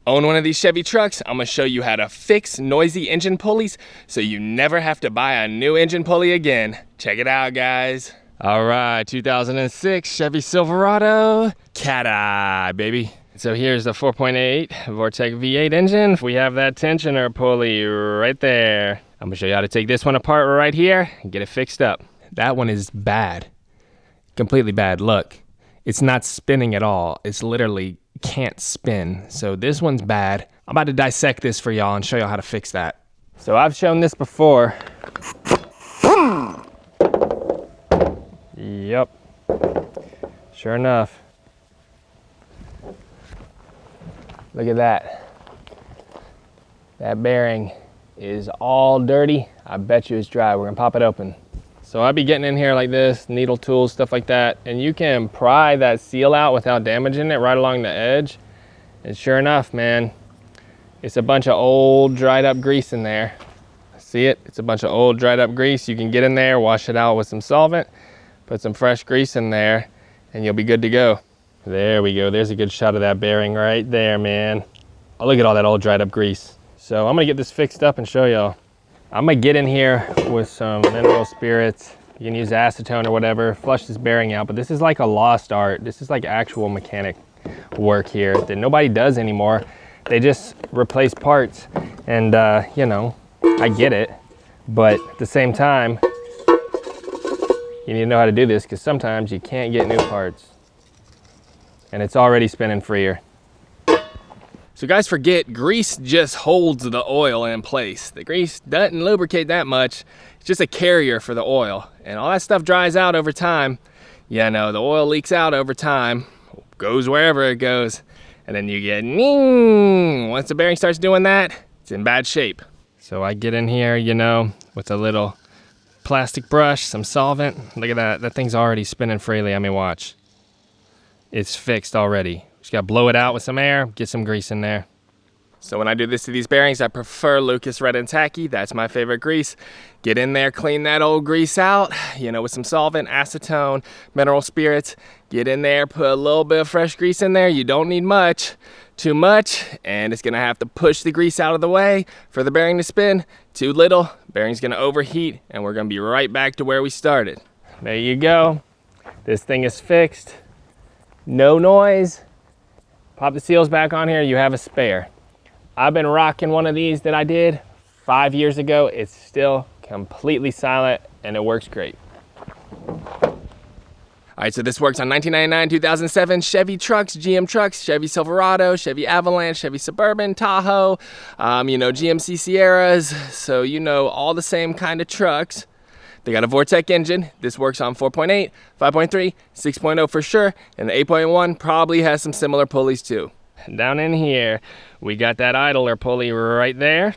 Own one of these Chevy trucks, I'm gonna show you how to fix noisy engine pulleys so you never have to buy a new engine pulley again. Check it out, guys. All right, 2006 Chevy Silverado, cat eye, baby. So here's the 4.8 Vortec V8 engine. We have that tensioner pulley right there. I'm gonna show you how to take this one apart right here and get it fixed up. That one is bad, completely bad. Look, it's not spinning at all. It's literally can't spin. So this one's bad. I'm about to dissect this for y'all and show y'all how to fix that. So I've shown this before. Yep, sure enough. Look at that. That bearing is all dirty. I bet you it's dry. We're gonna pop it open. So I'd be getting in here like this, needle tools, stuff like that, and you can pry that seal out without damaging it right along the edge. And sure enough, man, it's a bunch of old dried up grease in there. See it? It's a bunch of old dried up grease. You can get in there, wash it out with some solvent, put some fresh grease in there, and you'll be good to go. There we go. There's a good shot of that bearing right there, man. Oh, look at all that old dried up grease. So I'm gonna get this fixed up and show y'all. I'm gonna get in here with some mineral spirits. You can use acetone or whatever, flush this bearing out, but this is like a lost art. This is like actual mechanic work here that nobody does anymore. They just replace parts, and you know, I get it, but at the same time, you need to know how to do this because sometimes you can't get new parts and it's already spinning freer. So guys, forget grease just holds the oil in place. The grease doesn't lubricate that much. It's just a carrier for the oil, and all that stuff dries out over time. Yeah, no, the oil leaks out over time, goes wherever it goes, and then you get once the bearing starts doing that, it's in bad shape. So I get in here, you know, with a little plastic brush, some solvent. Look at that, that thing's already spinning freely. I mean, watch. It's fixed already. Just gotta blow it out with some air, get some grease in there. So when I do this to these bearings, I prefer Lucas Red and Tacky. That's my favorite grease. Get in there, clean that old grease out, you know, with some solvent, acetone, mineral spirits. Get in there, put a little bit of fresh grease in there. You don't need much, too much, and it's gonna have to push the grease out of the way for the bearing to spin. Too little, bearing's gonna overheat, and we're gonna be right back to where we started. There you go. This thing is fixed. No noise. Pop the seals back on here, you have a spare. I've been rocking one of these that I did 5 years ago. It's still completely silent and it works great. All right, so this works on 1999, 2007 Chevy trucks, GM trucks, Chevy Silverado, Chevy Avalanche, Chevy Suburban, Tahoe, you know, GMC Sierras. So you know, all the same kind of trucks. They got a Vortec engine. This works on 4.8, 5.3, 6.0 for sure, and the 8.1 probably has some similar pulleys too. Down in here, we got that idler pulley right there.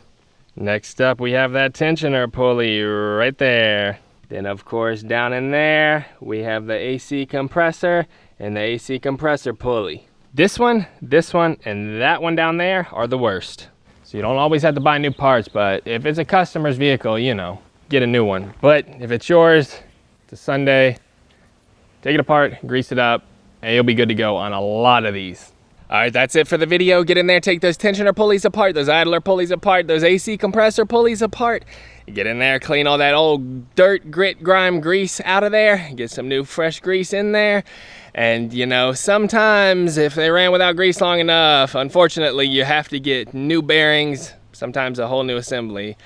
Next up, we have that tensioner pulley right there. Then of course, down in there, we have the AC compressor and the AC compressor pulley. This one, and that one down there are the worst. So you don't always have to buy new parts, but if it's a customer's vehicle, you know, get a new one. But if it's yours, it's a Sunday, take it apart, grease it up, and you'll be good to go on a lot of these. All right, that's it for the video. Get in there, take those tensioner pulleys apart, those idler pulleys apart, those AC compressor pulleys apart. Get in there, clean all that old dirt, grit, grime, grease out of there. Get some new fresh grease in there. And you know, sometimes if they ran without grease long enough, unfortunately, you have to get new bearings, sometimes a whole new assembly.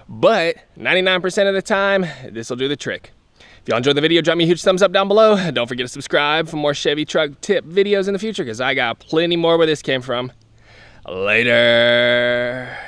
But 99% of the time, this will do the trick. If y'all enjoyed the video, drop me a huge thumbs up down below. Don't forget to subscribe for more Chevy truck tip videos in the future, because I got plenty more where this came from. Later.